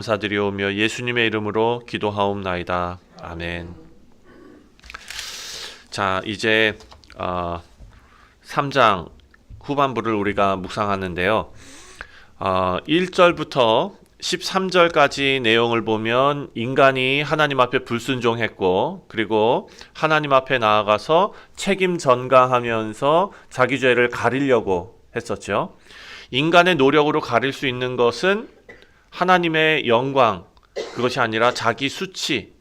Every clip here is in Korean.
감사드리오며 예수님의 이름으로 기도하옵나이다. 아멘. 자, 이제 3장 후반부를 우리가 묵상하는데요. 1절부터 13절까지 내용을 보면 인간이 하나님 앞에 불순종했고, 그리고 하나님 앞에 나아가서 책임 전가하면서 자기 죄를 가리려고 했었죠. 인간의 노력으로 가릴 수 있는 것은 하나님의 영광, 그것이 아니라 자기 수치,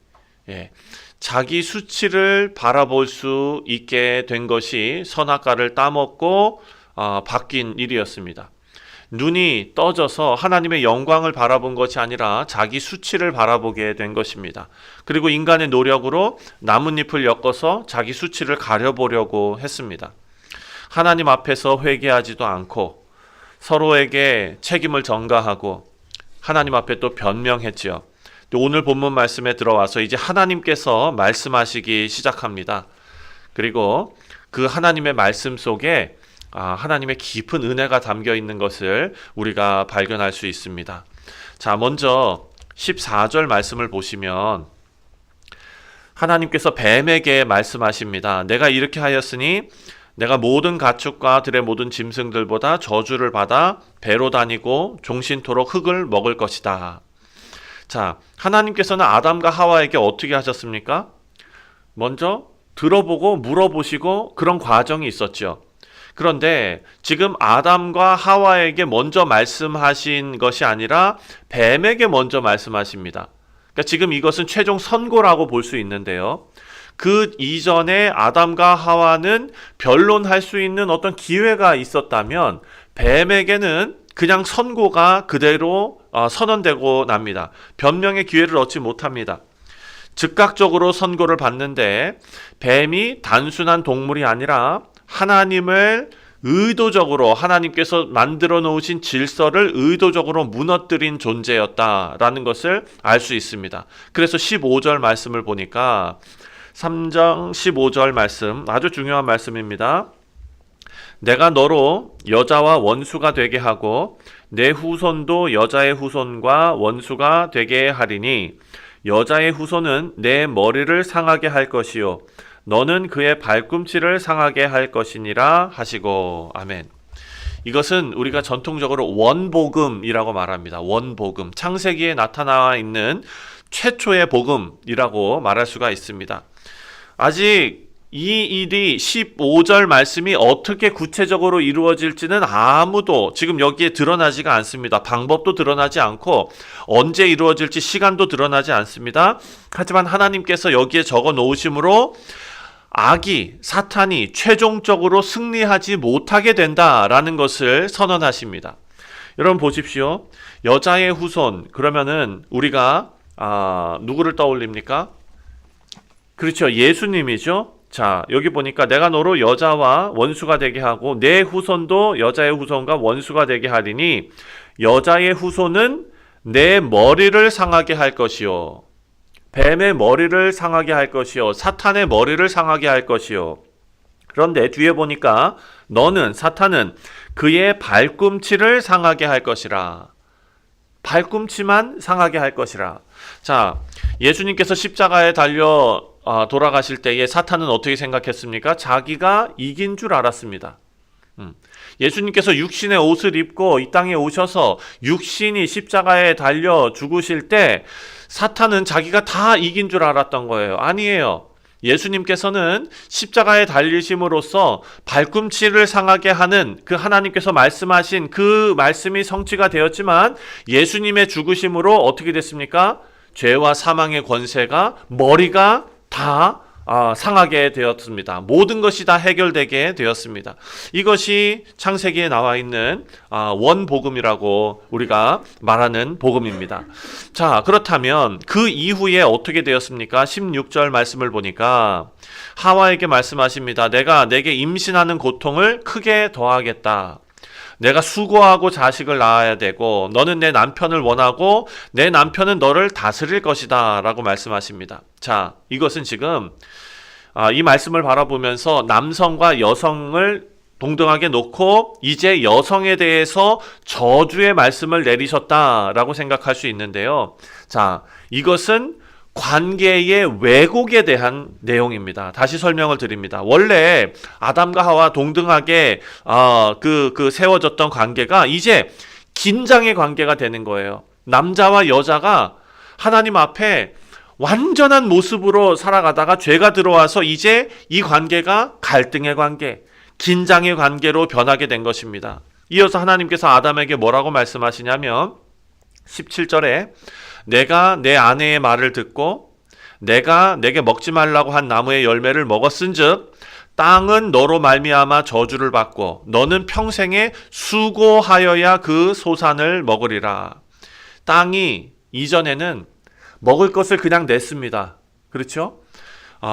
자기 수치를 바라볼 수 있게 된 것이 선악과를 따먹고 바뀐 일이었습니다. 눈이 떠져서 하나님의 영광을 바라본 것이 아니라 자기 수치를 바라보게 된 것입니다. 그리고 인간의 노력으로 나뭇잎을 엮어서 자기 수치를 가려보려고 했습니다. 하나님 앞에서 회개하지도 않고 서로에게 책임을 전가하고 하나님 앞에 또 변명했지요. 오늘 본문 말씀에 들어와서 이제 하나님께서 말씀하시기 시작합니다. 그리고 그 하나님의 말씀 속에 하나님의 깊은 은혜가 담겨 있는 것을 우리가 발견할 수 있습니다. 자, 먼저 14절 말씀을 보시면 하나님께서 뱀에게 말씀하십니다. 내가 이렇게 하였으니 내가 모든 가축과 들의 모든 짐승들보다 저주를 받아 배로 다니고 종신토록 흙을 먹을 것이다. 자, 하나님께서는 아담과 하와에게 어떻게 하셨습니까? 먼저 들어보고 물어보시고 그런 과정이 있었죠. 그런데 지금 아담과 하와에게 먼저 말씀하신 것이 아니라 뱀에게 먼저 말씀하십니다. 그러니까 지금 이것은 최종 선고라고 볼 수 있는데요. 그 이전에 아담과 하와는 변론할 수 있는 어떤 기회가 있었다면 뱀에게는 그냥 선고가 그대로 선언되고 납니다. 변명의 기회를 얻지 못합니다. 즉각적으로 선고를 받는데 뱀이 단순한 동물이 아니라 하나님을 의도적으로 하나님께서 만들어 놓으신 질서를 의도적으로 무너뜨린 존재였다라는 것을 알 수 있습니다. 그래서 15절 말씀을 보니까 3장 15절 말씀, 아주 중요한 말씀입니다. 내가 너로 여자와 원수가 되게 하고 내 후손도 여자의 후손과 원수가 되게 하리니 여자의 후손은 내 머리를 상하게 할 것이요 너는 그의 발꿈치를 상하게 할 것이니라 하시고. 아멘. 이것은 우리가 전통적으로 원복음이라고 말합니다. 원복음, 창세기에 나타나 있는 최초의 복음이라고 말할 수가 있습니다. 아직 이 일이 15절 말씀이 어떻게 구체적으로 이루어질지는 아무도 지금 여기에 드러나지가 않습니다. 방법도 드러나지 않고 언제 이루어질지 시간도 드러나지 않습니다. 하지만 하나님께서 여기에 적어 놓으심으로 악이, 사탄이 최종적으로 승리하지 못하게 된다라는 것을 선언하십니다. 여러분 보십시오. 여자의 후손, 그러면은 우리가 누구를 떠올립니까? 그렇죠. 예수님이죠. 자, 여기 보니까 내가 너로 여자와 원수가 되게 하고 내 후손도 여자의 후손과 원수가 되게 하리니 여자의 후손은 내 머리를 상하게 할 것이요 뱀의 머리를 상하게 할 것이요 사탄의 머리를 상하게 할 것이요. 그런데 뒤에 보니까 너는, 사탄은 그의 발꿈치를 상하게 할 것이라. 발꿈치만 상하게 할 것이라. 자, 예수님께서 십자가에 달려 돌아가실 때에 사탄은 어떻게 생각했습니까? 자기가 이긴 줄 알았습니다. 예수님께서 육신의 옷을 입고 이 땅에 오셔서 육신이 십자가에 달려 죽으실 때 사탄은 자기가 다 이긴 줄 알았던 거예요. 아니에요. 예수님께서는 십자가에 달리심으로써 발꿈치를 상하게 하는 그 하나님께서 말씀하신 그 말씀이 성취가 되었지만 예수님의 죽으심으로 어떻게 됐습니까? 죄와 사망의 권세가 머리가 다 상하게 되었습니다. 모든 것이 다 해결되게 되었습니다. 이것이 창세기에 나와 있는 원복음이라고 우리가 말하는 복음입니다. 자, 그렇다면 그 이후에 어떻게 되었습니까? 16절 말씀을 보니까 하와에게 말씀하십니다. 내가 내게 임신하는 고통을 크게 더하겠다. 내가 수고하고 자식을 낳아야 되고 너는 내 남편을 원하고 내 남편은 너를 다스릴 것이다 라고 말씀하십니다. 자, 이것은 지금 이 말씀을 바라보면서 남성과 여성을 동등하게 놓고 이제 여성에 대해서 저주의 말씀을 내리셨다라고 생각할 수 있는데요. 자, 이것은 관계의 왜곡에 대한 내용입니다. 다시 설명을 드립니다. 원래 아담과 하와 동등하게 세워졌던 관계가 이제 긴장의 관계가 되는 거예요. 남자와 여자가 하나님 앞에 완전한 모습으로 살아가다가 죄가 들어와서 이제 이 관계가 갈등의 관계, 긴장의 관계로 변하게 된 것입니다. 이어서 하나님께서 아담에게 뭐라고 말씀하시냐면 17절에 내가 내 아내의 말을 듣고 내가 내게 먹지 말라고 한 나무의 열매를 먹었은즉 땅은 너로 말미암아 저주를 받고 너는 평생에 수고하여야 그 소산을 먹으리라. 땅이 이전에는 먹을 것을 그냥 냈습니다. 그렇죠?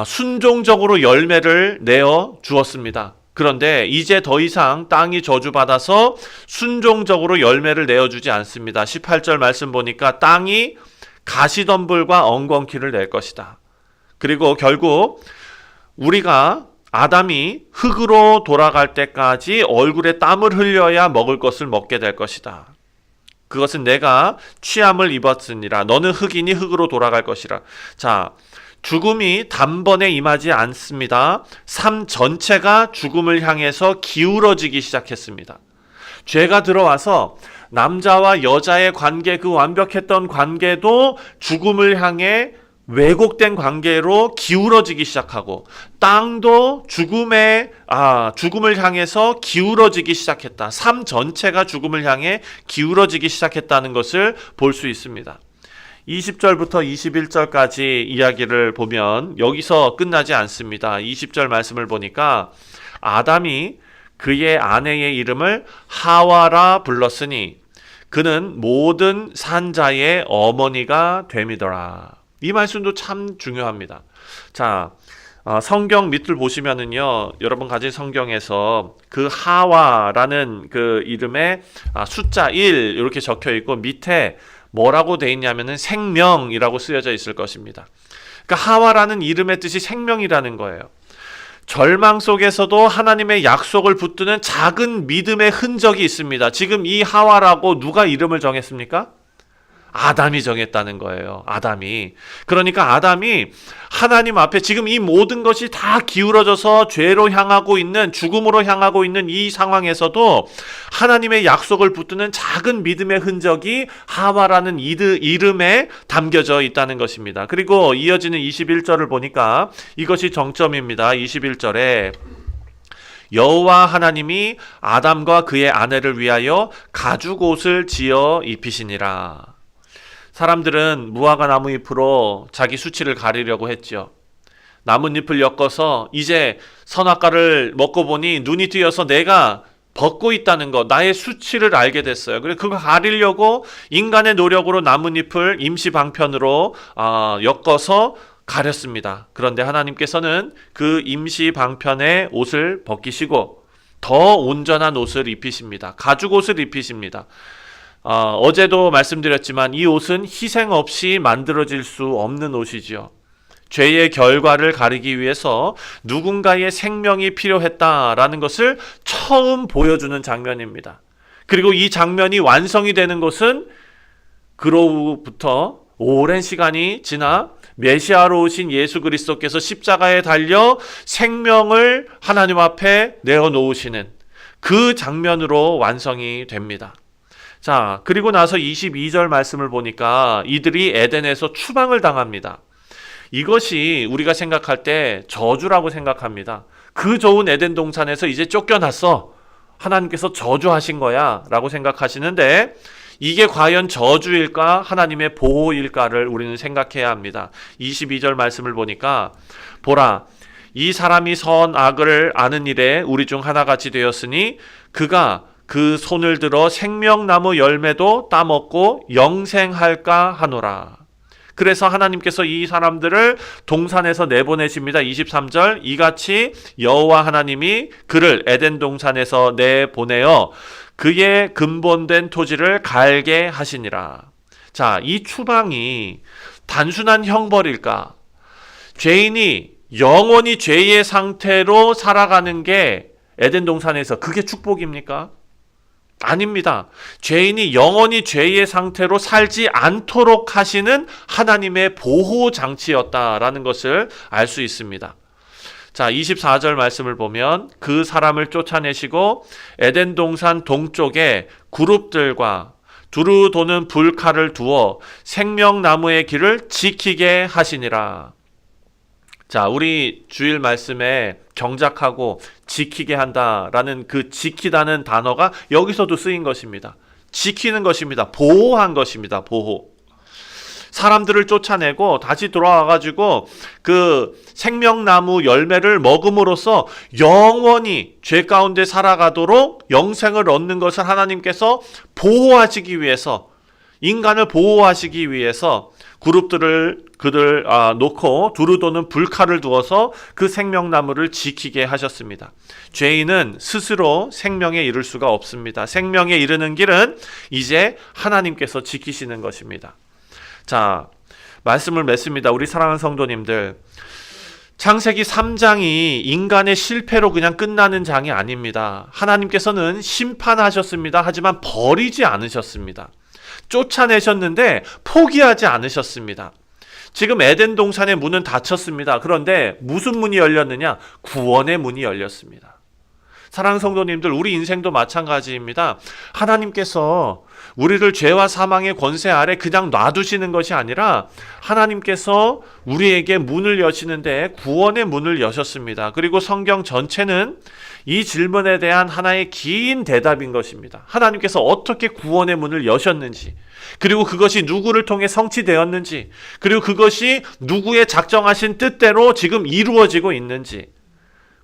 순종적으로 열매를 내어 주었습니다. 그런데 이제 더 이상 땅이 저주받아서 순종적으로 열매를 내어주지 않습니다. 18절 말씀 보니까 땅이 가시덤불과 엉겅퀴를 낼 것이다. 그리고 결국 우리가 아담이 흙으로 돌아갈 때까지 얼굴에 땀을 흘려야 먹을 것을 먹게 될 것이다. 그것은 내가 취함을 입었으니라. 너는 흙이니 흙으로 돌아갈 것이라. 자, 죽음이 단번에 임하지 않습니다. 삶 전체가 죽음을 향해서 기울어지기 시작했습니다. 죄가 들어와서 남자와 여자의 관계, 그 완벽했던 관계도 죽음을 향해 왜곡된 관계로 기울어지기 시작하고 땅도 죽음을 향해서 기울어지기 시작했다. 삶 전체가 죽음을 향해 기울어지기 시작했다는 것을 볼 수 있습니다. 20절부터 21절까지 이야기를 보면 여기서 끝나지 않습니다. 20절 말씀을 보니까 아담이 그의 아내의 이름을 하와라 불렀으니 그는 모든 산자의 어머니가 됨이더라. 이 말씀도 참 중요합니다. 자, 성경 밑을 보시면은요, 여러분 가진 성경에서 그 하와라는 그 이름에 숫자 1 이렇게 적혀 있고 밑에 뭐라고 돼 있냐면은 생명이라고 쓰여져 있을 것입니다. 그러니까 하와라는 이름의 뜻이 생명이라는 거예요. 절망 속에서도 하나님의 약속을 붙드는 작은 믿음의 흔적이 있습니다. 지금 이 하와라고 누가 이름을 정했습니까? 아담이 정했다는 거예요. 아담이. 그러니까 아담이 하나님 앞에 지금 이 모든 것이 다 기울어져서 죄로 향하고 있는, 죽음으로 향하고 있는 이 상황에서도 하나님의 약속을 붙드는 작은 믿음의 흔적이 하와라는 이름에 담겨져 있다는 것입니다. 그리고 이어지는 21절을 보니까 이것이 정점입니다. 21절에 여호와 하나님이 아담과 그의 아내를 위하여 가죽옷을 지어 입히시니라. 사람들은 무화과 나무잎으로 자기 수치를 가리려고 했죠. 나뭇잎을 엮어서 이제 선악과를 먹고 보니 눈이 뜨여서 내가 벗고 있다는 것, 나의 수치를 알게 됐어요. 그래서 그거 가리려고 인간의 노력으로 나뭇잎을 임시 방편으로 엮어서 가렸습니다. 그런데 하나님께서는 그 임시 방편의 옷을 벗기시고 더 온전한 옷을 입히십니다. 가죽 옷을 입히십니다. 어제도 말씀드렸지만 이 옷은 희생 없이 만들어질 수 없는 옷이지요. 죄의 결과를 가리기 위해서 누군가의 생명이 필요했다라는 것을 처음 보여주는 장면입니다. 그리고 이 장면이 완성이 되는 것은 그로부터 오랜 시간이 지나 메시아로 오신 예수 그리스도께서 십자가에 달려 생명을 하나님 앞에 내어놓으시는 그 장면으로 완성이 됩니다. 자, 그리고 나서 22절 말씀을 보니까 이들이 에덴에서 추방을 당합니다. 이것이 우리가 생각할 때 저주라고 생각합니다. 그 좋은 에덴 동산에서 이제 쫓겨났어. 하나님께서 저주하신 거야 라고 생각하시는데 이게 과연 저주일까 하나님의 보호일까를 우리는 생각해야 합니다. 22절 말씀을 보니까 보라, 이 사람이 선악을 아는 일에 우리 중 하나같이 되었으니 그가 그 손을 들어 생명나무 열매도 따먹고 영생할까 하노라. 그래서 하나님께서 이 사람들을 동산에서 내보내십니다. 23절, 이같이 여호와 하나님이 그를 에덴 동산에서 내보내어 그의 근본된 토지를 갈게 하시니라. 자, 이 추방이 단순한 형벌일까? 죄인이 영원히 죄의 상태로 살아가는 게 에덴 동산에서 그게 축복입니까? 아닙니다. 죄인이 영원히 죄의 상태로 살지 않도록 하시는 하나님의 보호 장치였다라는 것을 알 수 있습니다. 자, 24절 말씀을 보면 그 사람을 쫓아내시고 에덴 동산 동쪽에 그룹들과 두루 도는 불칼을 두어 생명나무의 길을 지키게 하시니라. 자, 우리 주일 말씀에 경작하고 지키게 한다라는 그 지키다는 단어가 여기서도 쓰인 것입니다. 지키는 것입니다. 보호한 것입니다. 보호. 사람들을 쫓아내고 다시 돌아와가지고 그 생명나무 열매를 먹음으로써 영원히 죄 가운데 살아가도록 영생을 얻는 것을 하나님께서 보호하시기 위해서, 인간을 보호하시기 위해서 그룹들을 놓고 두루 도는 불칼을 두어서 그 생명나무를 지키게 하셨습니다. 죄인은 스스로 생명에 이를 수가 없습니다. 생명에 이르는 길은 이제 하나님께서 지키시는 것입니다. 자, 말씀을 맺습니다. 우리 사랑하는 성도님들, 창세기 3장이 인간의 실패로 그냥 끝나는 장이 아닙니다. 하나님께서는 심판하셨습니다. 하지만 버리지 않으셨습니다. 쫓아내셨는데 포기하지 않으셨습니다. 지금 에덴 동산의 문은 닫혔습니다. 그런데 무슨 문이 열렸느냐? 구원의 문이 열렸습니다. 사랑하는 성도님들, 우리 인생도 마찬가지입니다. 하나님께서 우리를 죄와 사망의 권세 아래 그냥 놔두시는 것이 아니라 하나님께서 우리에게 문을 여시는데 구원의 문을 여셨습니다. 그리고 성경 전체는 이 질문에 대한 하나의 긴 대답인 것입니다. 하나님께서 어떻게 구원의 문을 여셨는지, 그리고 그것이 누구를 통해 성취되었는지, 그리고 그것이 누구의 작정하신 뜻대로 지금 이루어지고 있는지,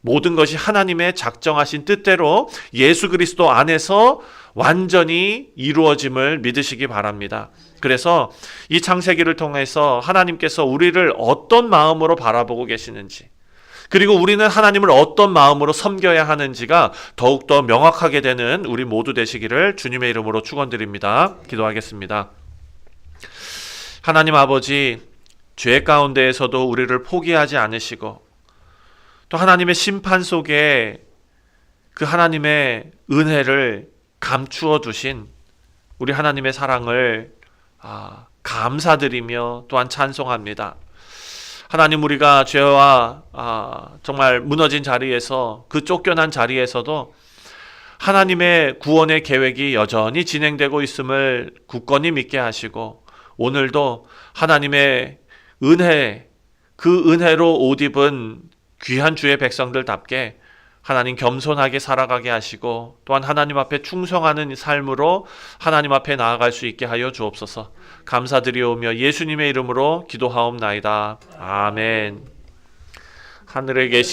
모든 것이 하나님의 작정하신 뜻대로 예수 그리스도 안에서 완전히 이루어짐을 믿으시기 바랍니다. 그래서 이 창세기를 통해서 하나님께서 우리를 어떤 마음으로 바라보고 계시는지, 그리고 우리는 하나님을 어떤 마음으로 섬겨야 하는지가 더욱더 명확하게 되는 우리 모두 되시기를 주님의 이름으로 축원드립니다. 기도하겠습니다. 하나님 아버지, 죄 가운데에서도 우리를 포기하지 않으시고 또 하나님의 심판 속에 그 하나님의 은혜를 감추어 두신 우리 하나님의 사랑을 감사드리며 또한 찬송합니다. 하나님, 우리가 죄와 정말 무너진 자리에서, 그 쫓겨난 자리에서도 하나님의 구원의 계획이 여전히 진행되고 있음을 굳건히 믿게 하시고, 오늘도 하나님의 은혜, 그 은혜로 옷 입은 귀한 주의 백성들답게 하나님 겸손하게 살아가게 하시고, 또한 하나님 앞에 충성하는 삶으로 하나님 앞에 나아갈 수 있게 하여 주옵소서. 감사드리오며 예수님의 이름으로 기도하옵나이다. 아멘. 하늘에 계신